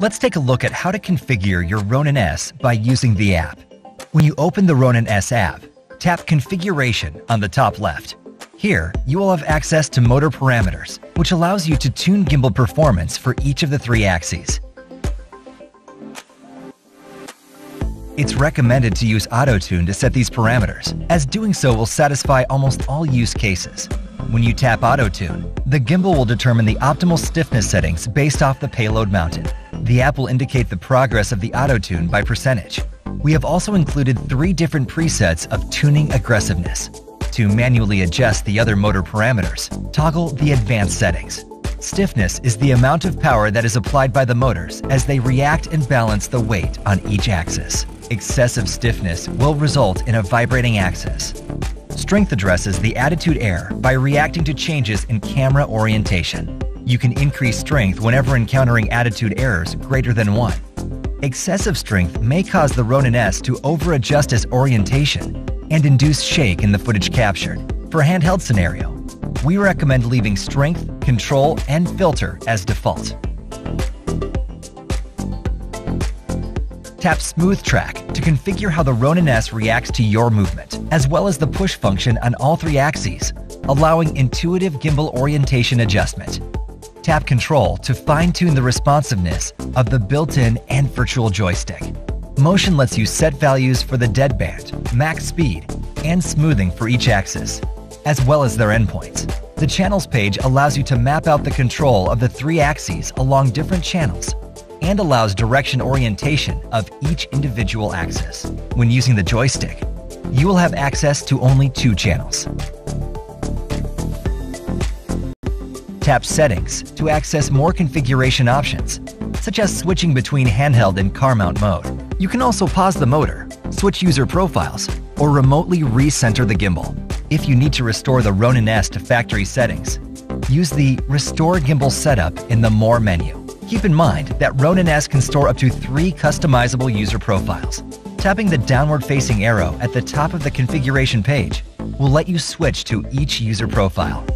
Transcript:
Let's take a look at how to configure your Ronin-S by using the app. When you open the Ronin-S app, tap Configuration on the top left. Here, you will have access to motor parameters, which allows you to tune gimbal performance for each of the 3 axes. It's recommended to use auto-tune to set these parameters, as doing so will satisfy almost all use cases. When you tap auto-tune, the gimbal will determine the optimal stiffness settings based off the payload mounted. The app will indicate the progress of the auto-tune by percentage. We have also included 3 different presets of tuning aggressiveness. To manually adjust the other motor parameters, toggle the advanced settings. Stiffness is the amount of power that is applied by the motors as they react and balance the weight on each axis. Excessive stiffness will result in a vibrating axis. Strength addresses the attitude error by reacting to changes in camera orientation. You can increase strength whenever encountering attitude errors greater than 1. Excessive strength may cause the Ronin-S to over-adjust its orientation and induce shake in the footage captured. For handheld scenario, we recommend leaving strength, control, and filter as default. Tap Smooth Track to configure how the Ronin-S reacts to your movement, as well as the push function on all 3 axes, allowing intuitive gimbal orientation adjustment. Tap Control to fine-tune the responsiveness of the built-in and virtual joystick. Motion lets you set values for the deadband, max speed, and smoothing for each axis, as well as their endpoints. The Channels page allows you to map out the control of the 3 axes along different channels and allows direction orientation of each individual axis. When using the joystick, you will have access to only 2 channels. Tap Settings to access more configuration options, such as switching between handheld and car mount mode. You can also pause the motor, switch user profiles, or remotely recenter the gimbal. If you need to restore the Ronin-S to factory settings, use the Restore Gimbal Setup in the More menu. Keep in mind that Ronin-S can store up to 3 customizable user profiles. Tapping the downward-facing arrow at the top of the configuration page will let you switch to each user profile.